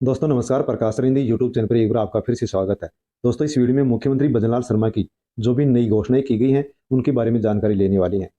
दोस्तों नमस्कार। प्रकाश रिंदी YouTube channel पर एक बार आपका फिर से स्वागत है। दोस्तों इस वीडियो में मुख्यमंत्री भजनलाल शर्मा की जो भी नई घोषणाएं की गई हैं उनके बारे में जानकारी लेने वाली है।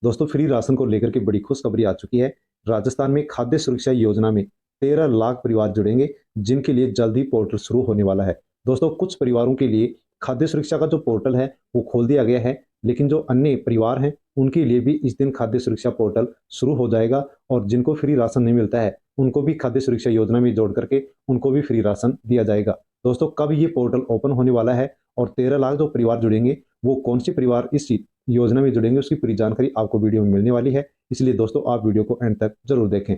दोस्तों फ्री राशन को लेकर के बड़ी खुशखबरी आ चुकी है। राजस्थान में खाद्य सुरक्षा योजना में 13 लाख परिवार जुड़ेंगे, जिनके लिए जल्द ही पोर्टल शुरू होने वाला है। दोस्तों कुछ परिवारों के लिए खाद्य सुरक्षा का जो पोर्टल है वो खोल दिया गया है, लेकिन जो अन्य परिवार हैं उनके लिए भी इस दिन खाद्य सुरक्षा पोर्टल शुरू हो जाएगा और जिनको फ्री राशन नहीं मिलता है उनको भी खाद्य सुरक्षा योजना में जोड़ करके उनको भी फ्री राशन दिया जाएगा। दोस्तों कब ये पोर्टल ओपन होने वाला है और 13 लाख जो परिवार जुड़ेंगे वो कौन से परिवार इस योजना में जुड़ेंगे उसकी पूरी जानकारी आपको वीडियो में मिलने वाली है, इसलिए दोस्तों आप वीडियो को एंड तक जरूर देखें।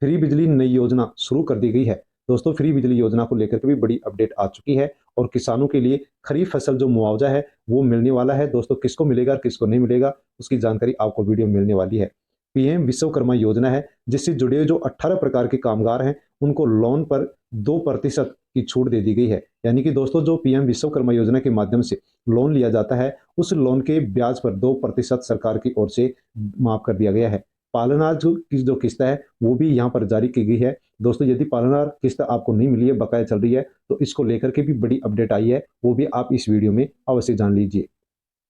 फ्री बिजली नई योजना शुरू कर दी गई है। दोस्तों फ्री बिजली योजना को लेकर के भी बड़ी अपडेट आ चुकी है और किसानों के लिए खरीफ फसल जो मुआवजा है वो मिलने वाला है। दोस्तों किसको मिलेगा और किसको नहीं मिलेगा उसकी जानकारी आपको वीडियो में मिलने वाली है। पीएम विश्वकर्मा योजना है जिससे जुड़े हुए जो 18 प्रकार के कामगार हैं उनको लोन पर 2% की छूट दे दी गई है। यानी कि दोस्तों जो पीएम विश्वकर्मा योजना के माध्यम से लोन लिया जाता है उस लोन के ब्याज पर 2% सरकार की ओर से माफ कर दिया गया है। पालनार की जो किस्त है वो भी यहाँ पर जारी की गई है। दोस्तों यदि पालनार किस्त आपको नहीं मिली है, बकाया चल रही है, तो इसको लेकर के भी बड़ी अपडेट आई है, वो भी आप इस वीडियो में अवश्य जान लीजिए।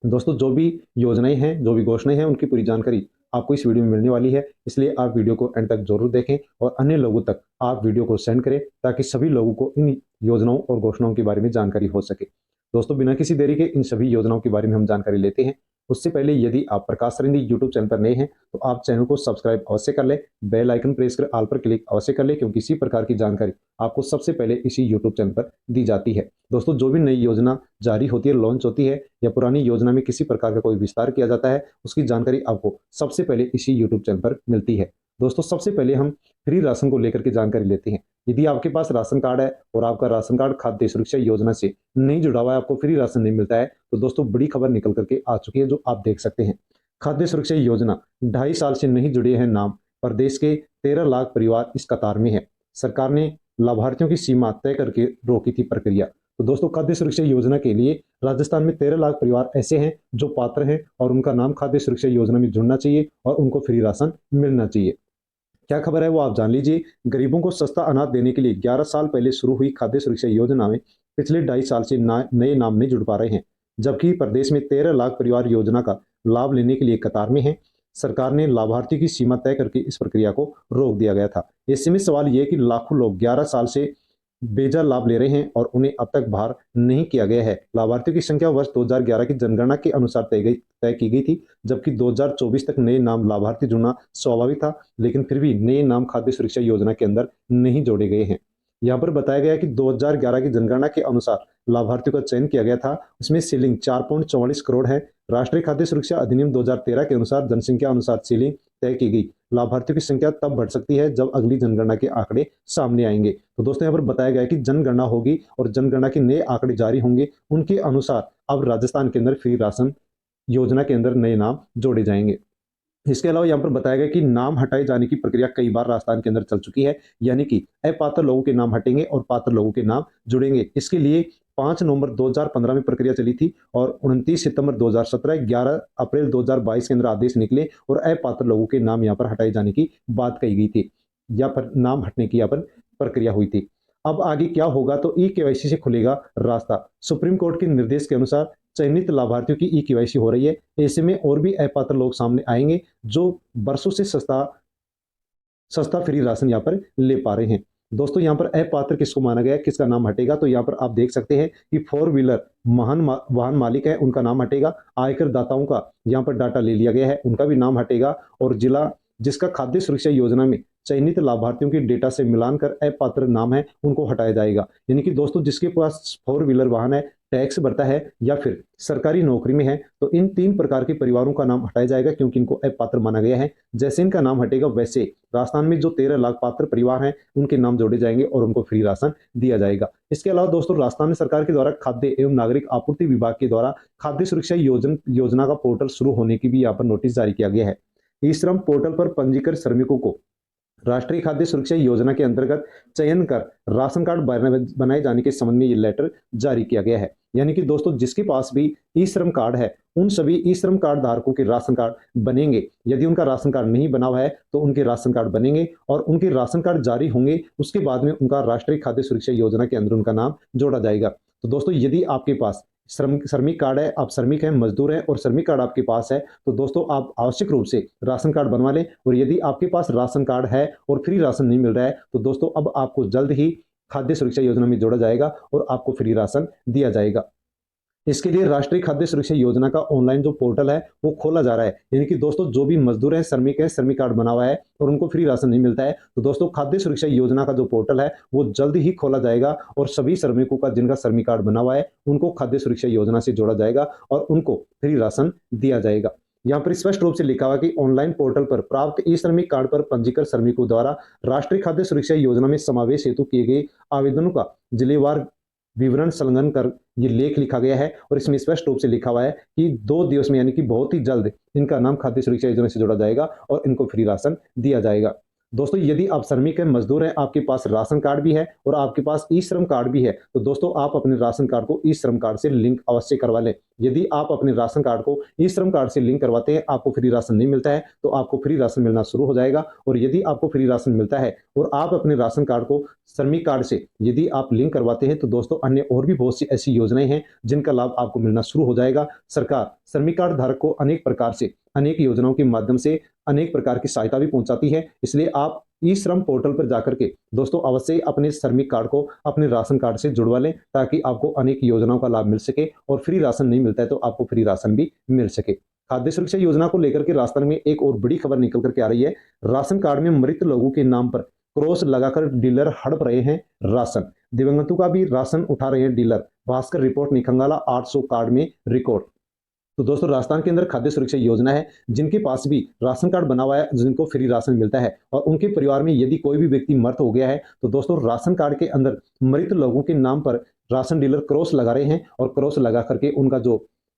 दोस्तों जो भी योजनाएं हैं, जो भी घोषणाएं हैं, उनकी पूरी जानकारी आपको इस वीडियो में मिलने वाली है, इसलिए आप वीडियो को एंड तक जरूर देखें और अन्य लोगों तक आप वीडियो को सेंड करें ताकि सभी लोगों को इन योजनाओं और घोषणाओं के बारे में जानकारी हो सके। दोस्तों बिना किसी देरी के इन सभी योजनाओं के बारे में हम जानकारी लेते हैं। उससे पहले यदि आप प्रकाश सरिंदी यूट्यूब चैनल पर नए हैं तो आप चैनल को सब्सक्राइब अवश्य कर लें, बेल आइकन प्रेस कर ऑल पर क्लिक अवश्य कर लें, क्योंकि इसी प्रकार की जानकारी आपको सबसे पहले इसी यूट्यूब चैनल पर दी जाती है। दोस्तों जो भी नई योजना जारी होती है, लॉन्च होती है, या पुरानी योजना में किसी प्रकार का कोई विस्तार किया जाता है, उसकी जानकारी आपको सबसे पहले इसी यूट्यूब चैनल पर मिलती है। दोस्तों सबसे पहले हम फ्री राशन को लेकर के जानकारी लेते हैं। यदि आपके पास राशन कार्ड है और आपका राशन कार्ड खाद्य सुरक्षा योजना से नहीं जुड़ा हुआ है, आपको फ्री राशन नहीं मिलता है, तो दोस्तों बड़ी खबर निकल करके आ चुकी है जो आप देख सकते हैं। खाद्य सुरक्षा योजना 2.5 साल से नहीं जुड़े हैं नाम, प्रदेश के 13 लाख परिवार इस कतार में है। सरकार ने लाभार्थियों की सीमा तय करके रोकी थी प्रक्रिया। तो दोस्तों खाद्य सुरक्षा योजना के लिए राजस्थान में 13 लाख परिवार ऐसे हैं जो पात्र हैं और उनका नाम खाद्य सुरक्षा योजना में जुड़ना चाहिए और उनको फ्री राशन मिलना चाहिए। क्या खबर है वो आप जान लीजिए। गरीबों को सस्ता अनाज देने के लिए 11 साल पहले शुरू हुई खाद्य सुरक्षा योजना में पिछले 2.5 साल से नए नाम नहीं जुड़ पा रहे हैं, जबकि प्रदेश में 13 लाख परिवार योजना का लाभ लेने के लिए कतार में है। सरकार ने लाभार्थी की सीमा तय करके इस प्रक्रिया को रोक दिया गया था। ऐसे में सवाल यह कि लाखों लोग 11 साल से बेजा लाभ ले रहे हैं और उन्हें अब तक बाहर नहीं किया गया है। लाभार्थियों की संख्या वर्ष 2011 की जनगणना के अनुसार तय की गई थी, जबकि 2024 तक नए नाम लाभार्थी जुड़ना स्वाभाविक था, लेकिन फिर भी नए नाम खाद्य सुरक्षा योजना के अंदर नहीं जोड़े गए हैं। यहाँ पर बताया गया कि 2011 की जनगणना के अनुसार लाभार्थियों का चयन किया गया था, उसमें सीलिंग 4.44 करोड़ है। राष्ट्रीय खाद्य सुरक्षा अधिनियम 2013 के अनुसार जनसंख्या अनुसार सीलिंग तय की गई। लाभार्थियों की संख्या तब बढ़ सकती है जब अगली जनगणना के आंकड़े सामने आएंगे। तो दोस्तों यहाँ पर बताया गया कि जनगणना होगी और जनगणना के नए आंकड़े जारी होंगे, उनके अनुसार अब राजस्थान के अंदर फ्री राशन योजना के अंदर नए नाम जोड़े जाएंगे। इसके अलावा यहाँ पर बताया गया कि नाम हटाए जाने की प्रक्रिया कई बार राजस्थान के अंदर चल चुकी है, यानी कि अपात्र लोगों के नाम हटेंगे और पात्र लोगों के नाम जुड़ेंगे। इसके लिए 5 नवंबर 2015 में प्रक्रिया चली थी और 29 सितंबर 2017, 11 अप्रैल 2022 के अंदर आदेश निकले और अपात्र लोगों के नाम यहाँ पर हटाए जाने की बात कही गई थी, या पर नाम हटने की यहाँ पर प्रक्रिया हुई थी। अब आगे क्या होगा, तो ई केवाईसी से खुलेगा रास्ता। सुप्रीम कोर्ट के निर्देश के अनुसार चयनित लाभार्थियों की ई केवाईसी हो रही है। ऐसे में और भी अपात्र लोग सामने आएंगे जो वर्षों से सस्ता फ्री राशन यहाँ पर ले पा रहे हैं। दोस्तों यहाँ पर अपात्र किसको माना गया, किसका नाम हटेगा, तो यहाँ पर आप देख सकते हैं कि 4 व्हीलर वाहन मालिक है उनका नाम हटेगा। आयकर दाताओं का यहाँ पर डाटा ले लिया गया है, उनका भी नाम हटेगा। और जिला जिसका खाद्य सुरक्षा योजना में चयनित लाभार्थियों के डेटा से मिलान कर अपात्र नाम है उनको हटाया जाएगा। यानी कि दोस्तों जिसके पास 4 व्हीलर वाहन है, टैक्स भरता है या फिर सरकारी नौकरी में है, तो इन 3 प्रकार के परिवारों का नाम हटाया जाएगा क्योंकि इनको अपात्र माना गया है। जैसे इनका नाम हटेगा वैसे राजस्थान में जो 13 लाख पात्र परिवार हैं उनके नाम जोड़े जाएंगे और उनको फ्री राशन दिया जाएगा। इसके अलावा दोस्तों राजस्थान में सरकार के द्वारा खाद्य एवं नागरिक आपूर्ति विभाग के द्वारा खाद्य सुरक्षा योजना का पोर्टल शुरू होने की भी यहाँ पर नोटिस जारी किया गया है। ई श्रम पोर्टल पर पंजीकृत श्रमिकों को राष्ट्रीय खाद्य सुरक्षा योजना के अंतर्गत चयन कर राशन कार्ड बनाए जाने के संबंध में ये लेटर जारी किया गया है। यानी कि दोस्तों जिसके पास भी ई श्रम कार्ड है उन सभी ई श्रम कार्ड धारकों के राशन कार्ड बनेंगे। यदि उनका राशन कार्ड नहीं बना हुआ है तो उनके राशन कार्ड बनेंगे और उनके राशन कार्ड जारी होंगे, उसके बाद में उनका राष्ट्रीय खाद्य सुरक्षा योजना के अंदर उनका नाम जोड़ा जाएगा। तो दोस्तों यदि आपके पास श्रमिक कार्ड है, आप श्रमिक हैं, मजदूर हैं और श्रमिक कार्ड आपके पास है, तो दोस्तों आप आवश्यक रूप से राशन कार्ड बनवा लें। और यदि आपके पास राशन कार्ड है और फ्री राशन नहीं मिल रहा है तो दोस्तों अब आपको जल्द ही खाद्य सुरक्षा योजना में जोड़ा जाएगा और आपको फ्री राशन दिया जाएगा। इसके लिए राष्ट्रीय खाद्य सुरक्षा योजना का ऑनलाइन जो पोर्टल है वो खोला जा रहा है। यानी कि दोस्तों जो भी मजदूर हैं, श्रमिक कार्ड बना हुआ है और उनको फ्री राशन नहीं मिलता है, तो दोस्तों खाद्य सुरक्षा योजना का जो पोर्टल है वो जल्द ही खोला जाएगा और सभी श्रमिकों का जिनका श्रमिक कार्ड बना हुआ है उनको खाद्य सुरक्षा योजना से जोड़ा जाएगा और उनको फ्री राशन दिया जाएगा। यहाँ पर स्पष्ट रूप से लिखा हुआ कि ऑनलाइन पोर्टल पर प्राप्त ई श्रमिक कार्ड पर पंजीकृत श्रमिकों द्वारा राष्ट्रीय खाद्य सुरक्षा योजना में समावेश हेतु किए गए आवेदनों का जिलेवार विवरण संलग्न कर ये लेख लिखा गया है और इसमें स्पष्ट रूप से लिखा हुआ है कि 2 दिवस में यानी कि बहुत ही जल्द इनका नाम खाद्य सुरक्षा योजना से जोड़ा जाएगा और इनको फ्री राशन दिया जाएगा। दोस्तों यदि आप श्रमिक हैं, मजदूर हैं, आपके पास राशन कार्ड भी है और आपके पास ई श्रम कार्ड भी है, तो दोस्तों आप अपने राशन कार्ड को ई श्रम कार्ड से लिंक अवश्य करवा लें। यदि आप अपने राशन कार्ड को ई श्रम कार्ड से लिंक करवाते हैं, आपको फ्री राशन नहीं मिलता है तो आपको फ्री राशन मिलना शुरू हो जाएगा। और यदि आपको फ्री राशन मिलता है और आप अपने राशन कार्ड को श्रमिक कार्ड से यदि आप लिंक करवाते हैं तो दोस्तों अन्य और भी बहुत सी ऐसी योजनाएं हैं जिनका लाभ आपको मिलना शुरू हो जाएगा। सरकार श्रमिक कार्ड धारक को अनेक प्रकार से अनेक योजनाओं के माध्यम से अनेक प्रकार की सहायता भी पहुंचाती है। इसलिए आप ई श्रम पोर्टल पर जाकर के दोस्तों अवश्य अपने श्रमिक कार्ड को अपने राशन कार्ड से जुड़वा लें ताकि आपको अनेक योजनाओं का लाभ मिल सके और फ्री राशन नहीं मिलता है तो आपको फ्री राशन भी मिल सके। खाद्य सुरक्षा योजना को लेकर के राजस्थान में एक और बड़ी खबर निकल करके आ रही है। राशन कार्ड में मृत लोगों के नाम पर क्रॉस लगाकर डीलर हड़प रहे हैं राशन। दिवंगतों का भी राशन उठा रहे हैं डीलर। भास्कर रिपोर्ट निखंगाला 800 कार्ड में रिकॉर्ड। तो दोस्तों राजस्थान के अंदर खाद्य सुरक्षा योजना है, जिनके पास भी राशन कार्ड बना हुआ है जिनको फ्री राशन मिलता है और उनके परिवार में यदि कोई भी व्यक्ति मृत हो गया है तो दोस्तों राशन कार्ड के अंदर मृत लोगों के नाम पर राशन डीलर क्रॉस लगा रहे हैं और क्रॉस लगा करके उनका जो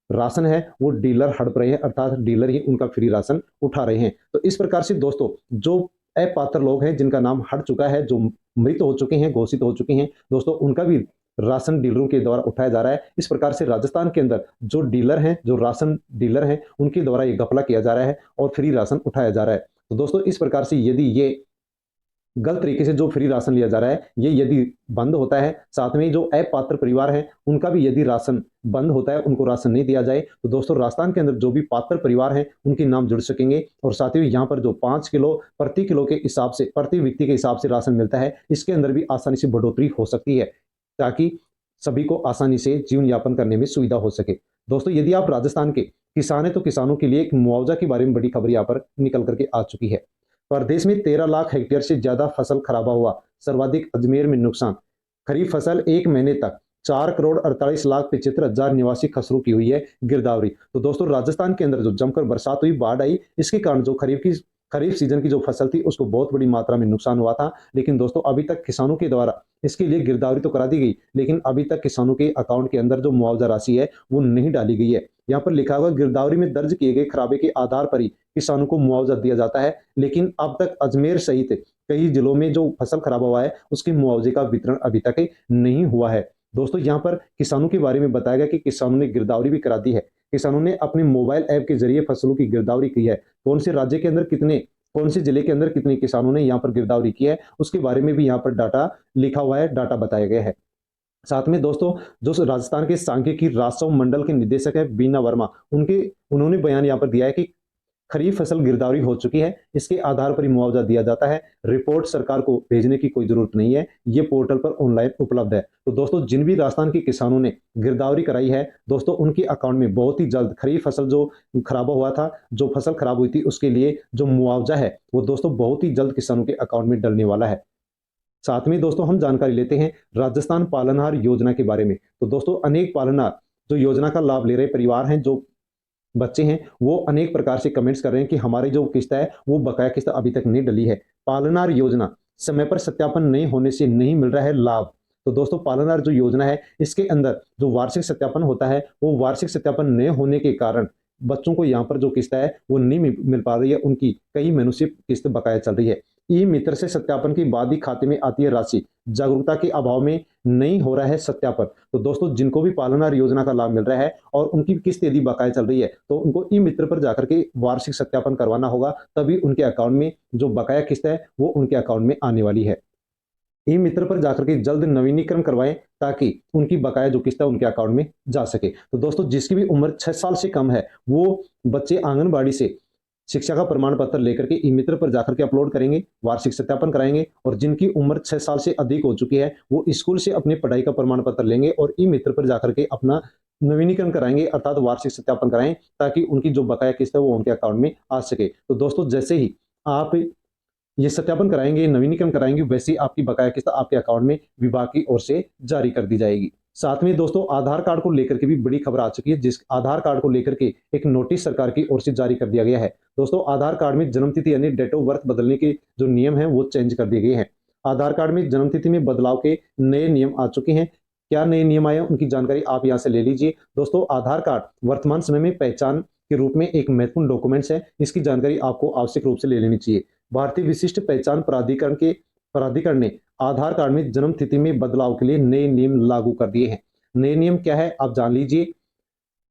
राशन है वो डीलर हड़प रहे हैं, अर्थात डीलर ही उनका फ्री राशन उठा रहे हैं। तो इस प्रकार से दोस्तों जो अपात्र लोग हैं जिनका नाम हट चुका है, जो मृत हो चुके हैं, घोषित हो चुके हैं, दोस्तों उनका भी राशन डीलरों के द्वारा उठाया जा रहा है। इस प्रकार से राजस्थान के अंदर जो डीलर हैं, जो राशन डीलर हैं, उनके द्वारा ये घपला किया जा रहा है और फ्री राशन उठाया जा रहा है। तो दोस्तों इस प्रकार से यदि ये गलत तरीके से जो फ्री राशन लिया जा रहा है ये यदि बंद होता है, साथ में जो अपात्र परिवार है उनका भी यदि राशन बंद होता है, उनको राशन नहीं दिया जाए, तो दोस्तों राजस्थान के अंदर जो भी पात्र परिवार हैं उनके नाम जुड़ सकेंगे। और साथ ही यहाँ पर जो 5 किलो प्रति किलो के हिसाब से, प्रति व्यक्ति के हिसाब से राशन मिलता है, इसके अंदर भी आसानी से बढ़ोतरी हो सकती है ताकि सभी को आसानी से जीवन यापन करने में सुविधा हो सके। दोस्तों यदि आप राजस्थान के किसान हैं तो किसानों के लिए एक मुआवजा के बारे में बड़ी खबर यहाँ पर निकल करके आ चुकी है। प्रदेश में 13 लाख हेक्टेयर से ज्यादा फसल खराबा हुआ, सर्वाधिक अजमेर में नुकसान। खरीफ फसल 1 महीने तक 4,48,75,000 निवासी खसरू की हुई है गिरदावरी। तो दोस्तों राजस्थान के अंदर जो जमकर बरसात हुई, बाढ़ आई, इसके कारण जो खरीफ सीजन की जो फसल थी उसको बहुत बड़ी मात्रा में नुकसान हुआ था। लेकिन दोस्तों अभी तक किसानों के द्वारा इसके लिए गिरदावरी तो करा दी गई, लेकिन अभी तक किसानों के अकाउंट के अंदर जो मुआवजा राशि है वो नहीं डाली गई है। यहाँ पर लिखा हुआ गिरदावरी में दर्ज किए गए खराबे के आधार पर ही किसानों को मुआवजा दिया जाता है, लेकिन अब तक अजमेर सहित कई जिलों में जो फसल खराब हुआ है उसके मुआवजे का वितरण अभी तक नहीं हुआ है। दोस्तों यहाँ पर किसानों के बारे में बताया गया कि किसानों ने गिरदावरी भी करा दी है। किसानों ने अपने मोबाइल ऐप के जरिए फसलों की गिरदावरी की है। कौन से राज्य के अंदर कितने, कौन से जिले के अंदर कितने किसानों ने यहाँ पर गिरदावरी की है उसके बारे में भी यहाँ पर डाटा लिखा हुआ है, डाटा बताया गया है। साथ में दोस्तों जो राजस्थान के सांख्यिकी राजस्व मंडल के निदेशक है बीना वर्मा, उन्होंने बयान यहाँ पर दिया है कि खरीफ फसल गिरदावरी हो चुकी है, इसके आधार पर ही मुआवजा दिया जाता है। रिपोर्ट सरकार को भेजने की कोई जरूरत नहीं है, ये पोर्टल पर ऑनलाइन उपलब्ध है। तो दोस्तों जिन भी राजस्थान के किसानों ने गिरदावरी कराई है दोस्तों उनके अकाउंट में बहुत ही जल्द खरीफ फसल जो खराब हुआ था, जो फसल खराब हुई थी उसके लिए जो मुआवजा है वो दोस्तों बहुत ही जल्द किसानों के अकाउंट में डलने वाला है। साथ में दोस्तों हम जानकारी लेते हैं राजस्थान पालनहार योजना के बारे में। तो दोस्तों अनेक पालनहार जो योजना का लाभ ले रहे परिवार हैं, जो बच्चे हैं, वो अनेक प्रकार से कमेंट्स कर रहे हैं कि हमारी जो किस्त है वो बकाया किस्त अभी तक नहीं डली है। पालनहार योजना समय पर सत्यापन नहीं होने से नहीं मिल रहा है लाभ। तो दोस्तों पालनहार जो योजना है इसके अंदर जो वार्षिक सत्यापन होता है वो वार्षिक सत्यापन नहीं होने के कारण बच्चों को यहाँ पर जो किस्त है वो नहीं मिल पा रही है, उनकी कई महीनों से किस्त बकाया चल रही है। ई मित्र से सत्यापन के बाद ही खाते में आती है राशि। जागरूकता के अभाव में नहीं हो रहा है सत्यापन। तो दोस्तों, जिनको भी पालनहार योजना का लाभ मिल रहा है और उनकी किस्त यदि बकाया चल रही है, तो उनको ई मित्र पर जाकर के वार्षिक सत्यापन करवाना होगा, तभी उनके अकाउंट में जो बकाया किस्त है वो उनके अकाउंट में आने वाली है। ई मित्र पर जाकर के जल्द नवीनीकरण करवाएं, ताकि उनकी बकाया जो किस्त है उनके अकाउंट में जा सके। तो दोस्तों, जिसकी भी उम्र 6 साल से कम है, वो बच्चे आंगनबाड़ी से शिक्षा का प्रमाण पत्र लेकर के ई मित्र पर जाकर के अपलोड करेंगे, वार्षिक सत्यापन कराएंगे, और जिनकी उम्र 6 साल से अधिक हो चुकी है, वो स्कूल से अपने पढ़ाई का प्रमाण पत्र लेंगे और ई मित्र पर जाकर के अपना नवीनीकरण कराएंगे, अर्थात वार्षिक सत्यापन कराएं, ताकि उनकी जो बकाया किस्त है वो उनके अकाउंट में आ सके। तो दोस्तों, जैसे ही आप ये सत्यापन कराएंगे, नवीनीकरण कराएंगे, वैसे ही आपकी बकाया किस्त आपके अकाउंट में विभाग की ओर से जारी कर दी जाएगी। साथ में दोस्तों, आधार कार्ड को लेकर के भी बड़ी खबर आ चुकी है, जिस आधार कार्ड को लेकर के एक नोटिस सरकार की ओर से जारी कर दिया गया है। दोस्तों, आधार कार्ड में जन्म तिथि यानी डेट ऑफ बर्थ बदलने के जो नियम है वो चेंज कर दिए गए हैं। आधार कार्ड में जन्म तिथि में बदलाव के नए नियम आ चुके हैं। क्या नए नियम आए हैं, उनकी जानकारी आप यहाँ से ले लीजिए। दोस्तों, आधार कार्ड वर्तमान समय में पहचान के रूप में एक महत्वपूर्ण डॉक्यूमेंट्स है। इसकी जानकारी आपको आवश्यक रूप से ले लेनी चाहिए। भारतीय विशिष्ट पहचान प्राधिकरण ने आधार कार्ड में जन्म तिथि में बदलाव के लिए नए नियम लागू कर दिए हैं। नए नियम क्या है, आप जान लीजिए।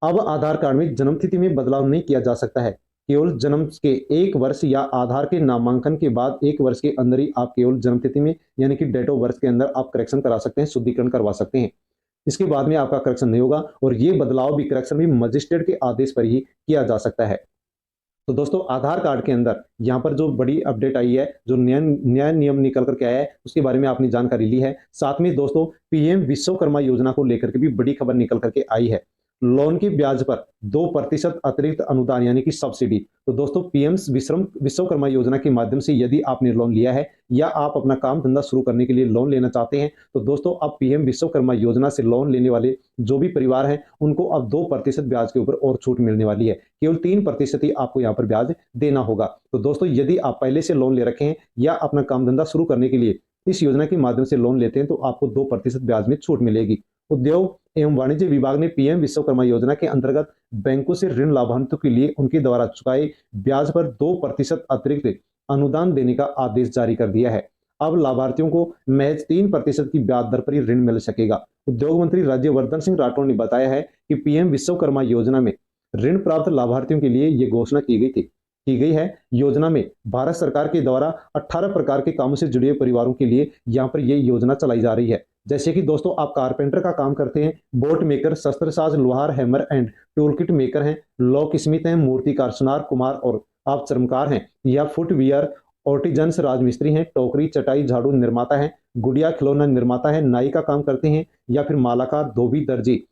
अब आधार कार्ड में जन्म तिथि में बदलाव नहीं किया जा सकता है। केवल जन्म के 1 वर्ष या आधार के नामांकन के बाद 1 वर्ष के अंदर ही आप केवल जन्म तिथि में यानी कि डेट ऑफ बर्थ के अंदर आप करेक्शन करा सकते हैं, शुद्धिकरण करवा सकते हैं। इसके बाद में आपका करेक्शन नहीं होगा, और ये बदलाव भी, करेक्शन भी मजिस्ट्रेट के आदेश पर ही किया जा सकता है। तो दोस्तों, आधार कार्ड के अंदर यहाँ पर जो बड़ी अपडेट आई है, जो नया नियम निकल करके आया है, उसके बारे में आपने जानकारी ली है। साथ में दोस्तों, पीएम विश्वकर्मा योजना को लेकर के भी बड़ी खबर निकल करके आई है। लोन की ब्याज पर 2% अतिरिक्त अनुदान यानी कि सब्सिडी। तो दोस्तों, पीएम विश्वकर्मा योजना के माध्यम से यदि आपने लोन लिया है या आप अपना काम धंधा शुरू करने के लिए लोन लेना चाहते हैं, तो दोस्तों, अब पीएम विश्वकर्मा योजना से लोन लेने वाले जो भी परिवार हैं, उनको अब 2% ब्याज के ऊपर और छूट मिलने वाली है। केवल 3% ही आपको यहाँ पर ब्याज देना होगा। तो दोस्तों, यदि आप पहले से लोन ले रखे हैं या अपना काम धंधा शुरू करने के लिए इस योजना के माध्यम से लोन लेते हैं, तो आपको 2% ब्याज में छूट मिलेगी। उद्योग एवं वाणिज्य विभाग ने पीएम विश्वकर्मा योजना के अंतर्गत बैंकों से ऋण लाभार्थियों के लिए उनके द्वारा चुकाए ब्याज पर 2% अतिरिक्त अनुदान देने का आदेश जारी कर दिया है। अब लाभार्थियों को महज 3% की ब्याज दर पर ही ऋण मिल सकेगा। उद्योग मंत्री राज्यवर्धन सिंह राठौड़ ने बताया है कि पीएम विश्वकर्मा योजना में ऋण प्राप्त लाभार्थियों के लिए ये घोषणा की गई है। योजना में भारत सरकार के द्वारा 18 प्रकार के कामों से जुड़े परिवारों के लिए यहाँ पर ये योजना चलाई जा रही है। जैसे कि दोस्तों, आप कारपेंटर का काम करते हैं, बोट मेकर, शस्त्रसाज, लोहार, hammer and tool kit maker हैं, लॉक स्मिथ हैं, मूर्तिकार, सुनार, कुमार, और आप चर्मकार हैं, या फुटवियर आर्टिजन्स, राजमिस्त्री हैं, टोकरी, चटाई, झाड़ू निर्माता हैं, गुड़िया खिलौना निर्माता है, नाई का काम करते हैं, या फिर मालाकार, धोबी, दर्जी,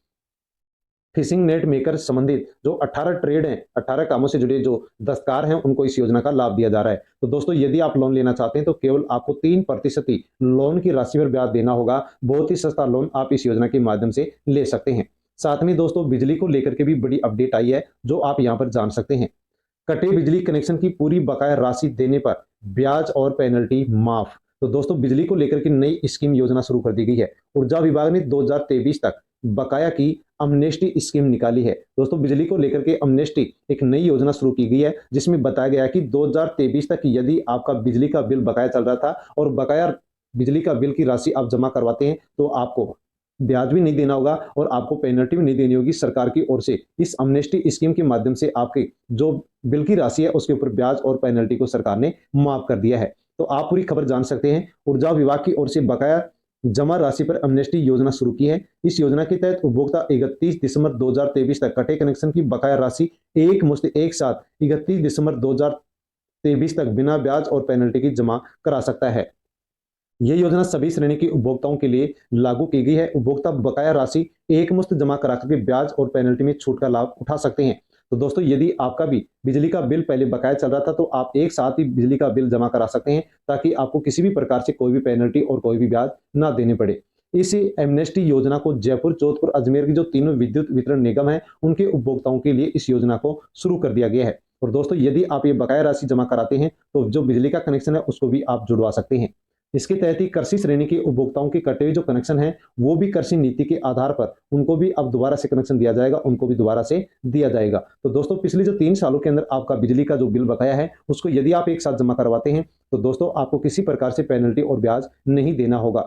फिशिंग नेट मेकर संबंधित जो 18 ट्रेड हैं, 18 कामों से जुड़े जो दस्तकार हैं, उनको इस योजना का लाभ दिया जा रहा है। तो दोस्तों, यदि आप लोन लेना चाहते हैं, तो केवल आपको 3% ही लोन की राशि पर ब्याज देना होगा। बहुत ही सस्ता लोन आप इस योजना के माध्यम से ले सकते हैं। साथ में दोस्तों, बिजली को लेकर के भी बड़ी अपडेट आई है, जो आप यहाँ पर जान सकते हैं। कटे बिजली कनेक्शन की पूरी बकाया राशि देने पर ब्याज और पेनल्टी माफ। तो दोस्तों, बिजली को लेकर के नई स्कीम योजना शुरू कर दी गई है। ऊर्जा विभाग ने 2023 तक बकाया की अमनेस्टी स्कीम निकाली है। दोस्तों, बिजली को लेकर के अमनेस्टी एक नई योजना शुरू की गई है, जिसमें बताया गया है कि 2023 तक यदि आपका बिजली का बिल बकाया चल रहा था और बकाया बिजली का बिल की राशि आप जमा करवाते हैं, तो आपको ब्याज भी नहीं देना होगा और आपको पेनल्टी भी नहीं देनी होगी सरकार की ओर से। इस अमनेस्टी स्कीम के माध्यम से आपके जो बिल की राशि है उसके ऊपर ब्याज और पेनल्टी को सरकार ने माफ कर दिया है। तो आप पूरी खबर जान सकते हैं। ऊर्जा विभाग की ओर से बकाया जमा राशि पर अमनेस्टी योजना शुरू की है। इस योजना के तहत उपभोक्ता 31 दिसंबर 2023 तक कटे कनेक्शन की बकाया राशि एक साथ 31 दिसंबर 2023 तक बिना ब्याज और पेनल्टी की जमा करा सकता है। यह योजना सभी श्रेणी के उपभोक्ताओं के लिए लागू की गई है। उपभोक्ता बकाया राशि एक मुश्त जमा करा करके ब्याज और पेनल्टी में छूट का लाभ उठा सकते हैं। तो दोस्तों, यदि आपका भी बिजली का बिल पहले बकाया चल रहा था, तो आप एक साथ ही बिजली का बिल जमा करा सकते हैं, ताकि आपको किसी भी प्रकार से कोई भी पेनल्टी और कोई भी ब्याज ना देने पड़े। इस एमनेस्टी योजना को जयपुर, जोधपुर, अजमेर की जो तीनों विद्युत वितरण निगम है, उनके उपभोक्ताओं के लिए इस योजना को शुरू कर दिया गया है। और दोस्तों, यदि आप ये बकाया राशि जमा कराते हैं, तो जो बिजली का कनेक्शन है उसको भी आप जुड़वा सकते हैं। इसके तहत ही कृषि श्रेणी के उपभोक्ताओं के कटे हुए जो कनेक्शन है वो भी कृषि नीति के आधार पर उनको भी अब दोबारा से कनेक्शन दिया जाएगा, उनको भी दोबारा से दिया जाएगा। तो दोस्तों पिछले जो 3 सालों के अंदर आपका बिजली का जो बिल बकाया है उसको यदि आप एक साथ जमा करवाते हैं तो दोस्तों आपको किसी प्रकार से पेनल्टी और ब्याज नहीं देना होगा।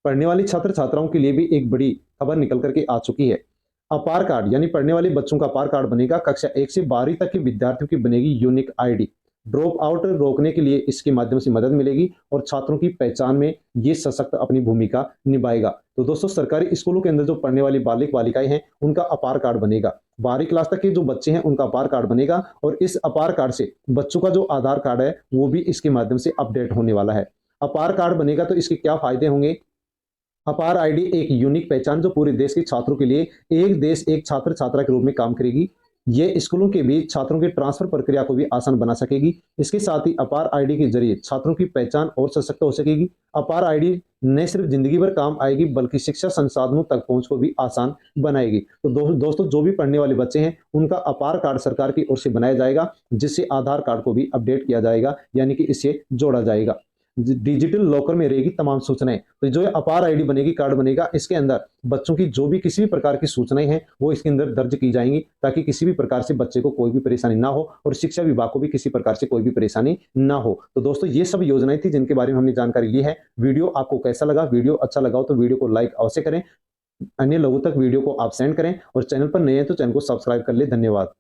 पढ़ने वाले छात्र छात्राओं के लिए भी एक बड़ी खबर निकल करके आ चुकी है। अपार कार्ड यानी पढ़ने वाले बच्चों का अपार कार्ड बनेगा। कक्षा 1 से 12वीं तक के विद्यार्थियों की बनेगी यूनिक आईडी। ड्रॉप आउट रोकने के लिए इसके माध्यम से मदद मिलेगी और छात्रों की पहचान में ये सशक्त अपनी भूमिका निभाएगा। तो दोस्तों सरकारी स्कूलों के अंदर जो पढ़ने वाली बालिक बालिकाएं हैं उनका अपार कार्ड बनेगा। 12वीं क्लास तक के जो बच्चे हैं उनका अपार कार्ड बनेगा और इस अपार कार्ड से बच्चों का जो आधार कार्ड है वो भी इसके माध्यम से अपडेट होने वाला है। अपार कार्ड बनेगा तो इसके क्या फायदे होंगे? अपार आईडी एक यूनिक पहचान जो पूरे देश के छात्रों के लिए एक देश एक छात्र छात्रा के रूप में काम करेगी। ये स्कूलों के बीच छात्रों की ट्रांसफर प्रक्रिया को भी आसान बना सकेगी। इसके साथ ही अपार आईडी के जरिए छात्रों की पहचान और सशक्त हो सकेगी। अपार आईडी न सिर्फ जिंदगी भर काम आएगी बल्कि शिक्षा संसाधनों तक पहुंच को भी आसान बनाएगी। तो दोस्तों जो भी पढ़ने वाले बच्चे हैं उनका अपार कार्ड सरकार की ओर से बनाया जाएगा जिससे आधार कार्ड को भी अपडेट किया जाएगा यानी कि इससे जोड़ा जाएगा। डिजिटल लॉकर में रहेगी तमाम सूचनाएं। तो जो अपार आईडी बनेगी कार्ड बनेगा इसके अंदर बच्चों की जो भी किसी भी प्रकार की सूचनाएं हैं वो इसके अंदर दर्ज की जाएंगी ताकि किसी भी प्रकार से बच्चे को कोई भी परेशानी ना हो और शिक्षा विभाग को भी किसी प्रकार से कोई भी परेशानी ना हो। तो दोस्तों ये सब योजनाएं थी जिनके बारे में हमने जानकारी ली है। वीडियो आपको कैसा लगा? वीडियो अच्छा लगा हो तो वीडियो को लाइक अवश्य करें, अन्य लोगों तक वीडियो को आप सेंड करें और चैनल पर नए हैं तो चैनल को सब्सक्राइब कर ले। धन्यवाद।